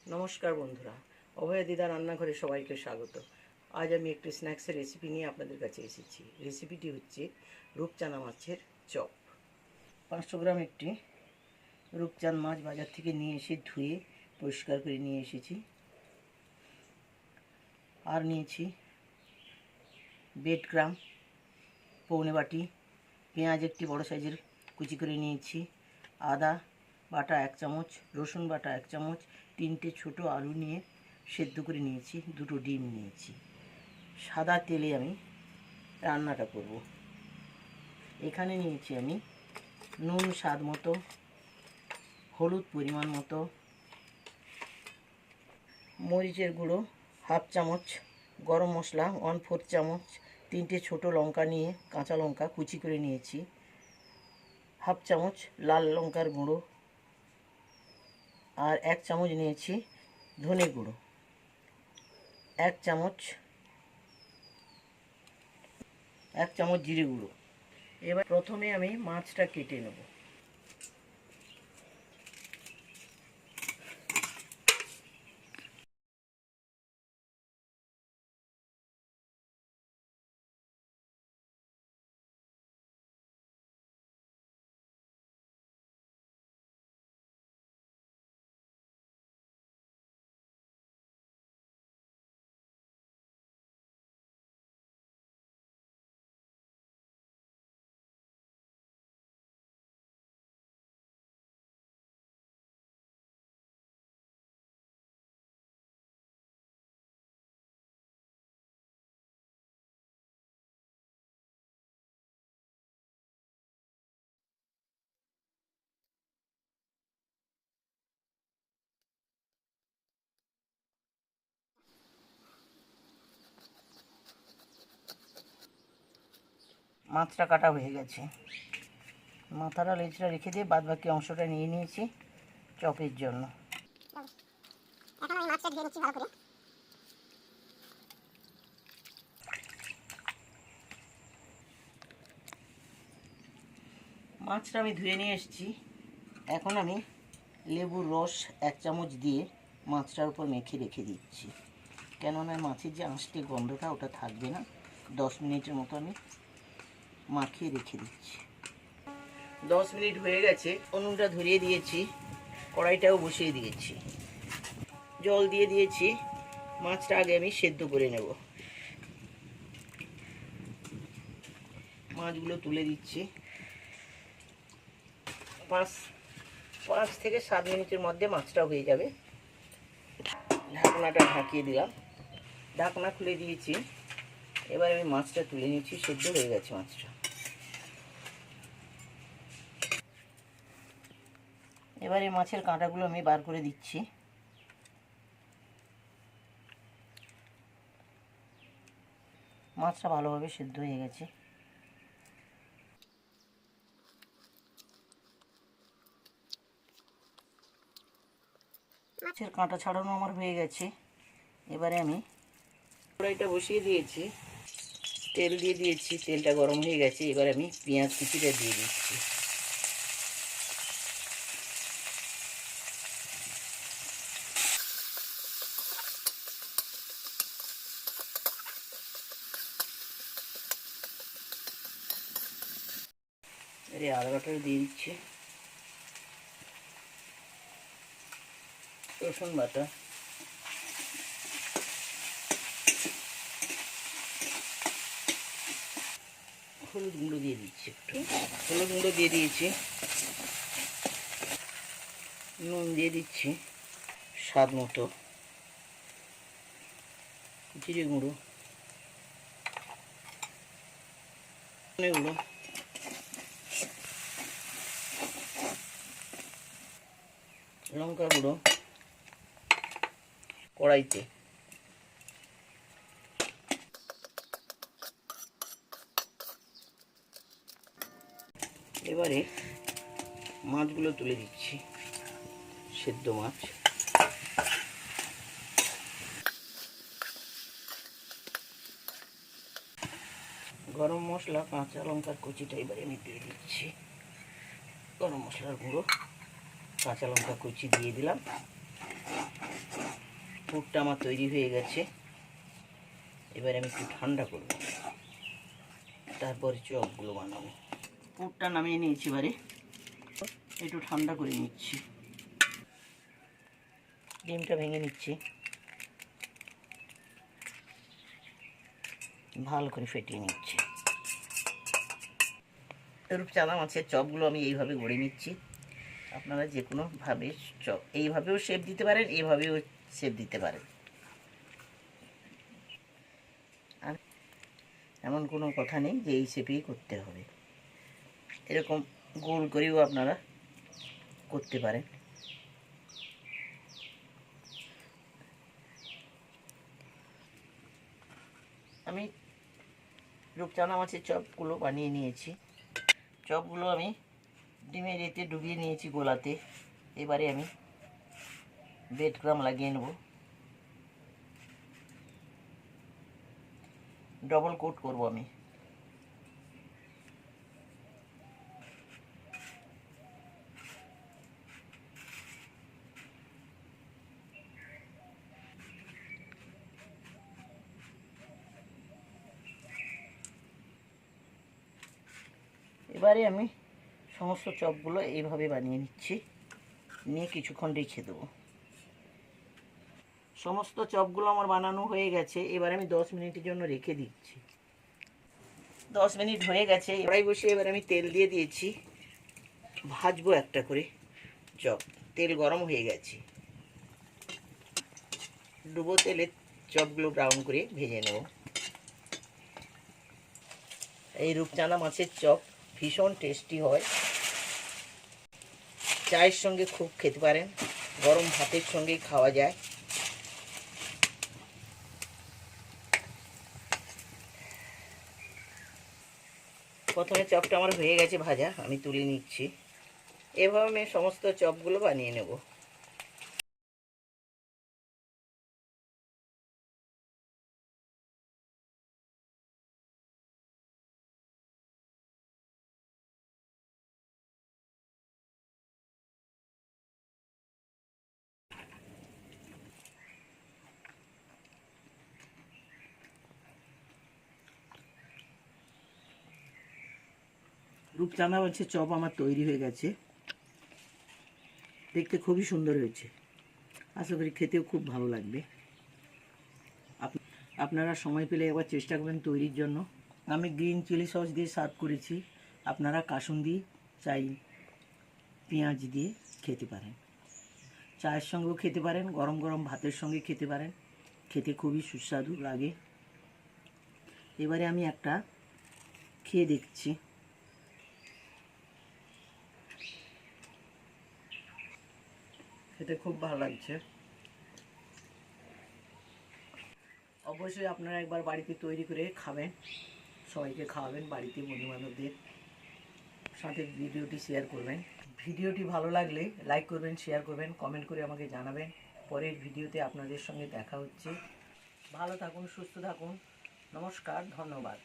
নমস্কার বন্ধুরা, অভয়া দিদা রান্নাঘরে সবাইকে স্বাগত। আজ আমি একটি স্ন্যাক্সের রেসিপি নিয়ে আপনাদের কাছে এসেছি। রেসিপিটি হচ্ছে রূপচাঁদা মাছের চপ। 500 গ্রাম একটি রূপচাঁদ মাছ বাজার থেকে নিয়ে এসে ধুয়ে পরিষ্কার করে নিয়ে এসেছি। আর নিয়েছি ব্রেডক্রাম্ব পৌনে বাটি, পেঁয়াজ একটি বড় সাইজের কুচি করে নিয়েছি, আদা বাটা 1 চামচ, রসুন বাটা 1 চামচ, 3টে ছোটো আলু নিয়ে সেদ্ধ করে নিয়েছি, 2টো ডিম নিয়েছি। সাদা তেলে আমি রান্নাটা করব। এখানে নিয়েছি আমি নুন স্বাদ মতো, হলুদ পরিমাণ মতো, মরিচের গুঁড়ো 1/2 চামচ, গরম মশলা 1/4 চামচ, 3টে ছোটো লঙ্কা নিয়ে কাঁচা লঙ্কা কুচি করে নিয়েছি, 1/2 চামচ লাল লঙ্কার গুঁড়ো, আর 1 চামচ নিয়েছি ধনে গুঁড়ো, 1 চামচ জিরে গুঁড়ো। এবার প্রথমে আমি মাছটা কেটে নেব। মাছটা কাটা হয়ে গেছে। মাথাটা লেজটা রেখে দিয়ে বাদ বাকি অংশটা নিয়ে নিয়েছি চপের জন্য। এখন আমি মাছটা ধুয়ে নিচ্ছি ভালো করে। মাছটা আমি ধুয়ে নিয়ে এসেছি। এখন আমি লেবুর রস 1 চামচ দিয়ে মাছটার উপর মেখে রেখে দিচ্ছি, কেননা মাছের যে আঁশটি গন্ধটা ওটা থাকবে না। 10 মিনিটের মতো আমি মাখিয়ে রেখে দিচ্ছি। 10 মিনিট হয়ে গেছে, উনুনটা ধরিয়ে দিয়েছি, কড়াইটাও বসিয়ে দিয়েছি, জল দিয়ে দিয়েছি। মাছটা আগে আমি সেদ্ধ করে নেব। মাছগুলো তুলে দিচ্ছি। 5 থেকে 7 মিনিটের মধ্যে মাছটা হয়ে যাবে। ঢাকনাটা ঢাকিয়ে দিলাম, ঢাকনা খুলে দিয়েছি। এবার আমি মাছটা তুলে নিচ্ছি, সেদ্ধ হয়ে গেছে মাছটা। এবারে মাছের কাঁটাগুলো আমি বার করে দিচ্ছি। মাছটা ভালোভাবে সেদ্ধ হয়ে গেছে। মাছের কাঁটা ছাড়ানো আমার হয়ে গেছে। এবারে আমি কড়াইটা বসিয়ে দিয়েছি, তেল দিয়ে দিয়েছি, তেলটা গরম হয়ে গেছে। এবার আমি পেঁয়াজ কুচিটা দিয়ে দিচ্ছি। এবারে আদা বাটা দিয়ে দিচ্ছি, রসুন বাটা, হলুদ গুঁড়ো দিয়ে দিচ্ছি, একটু হলুদ গুঁড়ো দিয়ে দিয়েছি, নুন দিয়ে দিচ্ছি স্বাদ মতো, জিরে গুঁড়ো, ধনে গুঁড়ো, লঙ্কা গুঁড়ো কড়াইতে। এবারে মাছগুলো তুলে দিচ্ছি, সেদ্ধ মাছ। গরম মশলা, কাঁচা লঙ্কার কুচিটা এবারে আমি দিয়ে দিচ্ছি। গরম মশলার গুঁড়ো, কাঁচা লঙ্কা কুচি দিয়ে দিলাম। পুরটা আমার তৈরি হয়ে গেছে। এবার আমি একটু ঠান্ডা করব, তারপরে চপগুলো বানাবো। পুরটা নামিয়ে নিয়েছি, এবারে একটু ঠান্ডা করে নিচ্ছি। ডিমটা ভেঙে নিচ্ছি, ভালো করে ফেটিয়ে নিচ্ছি। রূপচাঁদা মাছের চপগুলো আমি এইভাবে গড়ে নিচ্ছি। আপনারা যে কোনোভাবে চপ এইভাবেও শেপ দিতে পারেন, এইভাবেও শেপ দিতে পারেন। আর এমন কোনো কথা নেই যে এই শেপেই করতে হবে, এরকম গোল করেও আপনারা করতে পারেন। আমি রূপচাঁদা মাছের চপগুলো বানিয়ে নিয়েছি। চপগুলো আমি ডিমের এতে ডুবিয়ে নিয়েছি গোলাতে। এবারে আমি ব্রেড ক্রাম্ব লাগিয়ে নেব, ডবল কোট করব আমি। এবারে আমি সমস্ত চপগুলো এইভাবে বানিয়ে নিচ্ছি, নিয়ে কিছুক্ষণ রেখে দেবো। সমস্ত চপগুলো আমার বানানো হয়ে গেছে। এবার আমি 10 মিনিটের জন্য রেখে দিচ্ছি। 10 মিনিট হয়ে গেছে। কড়াই বসিয়ে এবার আমি তেল দিয়ে দিয়েছি, ভাজবো একটা করে চপ। তেল গরম হয়ে গেছে, ডুবো তেলে চপগুলো ব্রাউন করে ভেজে নেব। এই রূপচাঁদা মাছের চপ ভীষণ টেস্টি হয়, চায়ের সঙ্গে খুব খেতে পারেন, গরম ভাতের সঙ্গেই খাওয়া যায়। প্রথমে চপটা আমার হয়ে গেছে ভাজা, আমি তুলে নিচ্ছি। এভাবে আমি সমস্ত চপগুলো বানিয়ে নেব। রূপচাঁদা মাছের চপ আমার তৈরি হয়ে গেছে, দেখতে খুবই সুন্দর হয়েছে। আশা করি খেতেও খুব ভালো লাগবে। আপনারা সময় পেলে একবার চেষ্টা করবেন তৈরির জন্য। আমি গ্রিন চিলি সস দিয়ে সার্ভ করেছি, আপনারা কাসুন্দি চাই পেঁয়াজ দিয়ে খেতে পারেন, চায়ের সঙ্গেও খেতে পারেন, গরম গরম ভাতের সঙ্গে খেতে পারেন, খেতে খুবই সুস্বাদু লাগে। এবারে আমি একটা খেয়ে দেখছি। খেতে খুব ভালো লাগছে। অবশ্যই আপনারা একবার বাড়িতে তৈরি করে খাবেন, সবাইকে খাওয়াবেন, বাড়িতে বন্ধুবান্ধবদের সাথে ভিডিওটি শেয়ার করবেন। ভিডিওটি ভালো লাগলে লাইক করবেন, শেয়ার করবেন, কমেন্ট করে আমাকে জানাবেন। পরের ভিডিওতে আপনাদের সঙ্গে দেখা হচ্ছে। ভালো থাকুন, সুস্থ থাকুন। নমস্কার, ধন্যবাদ।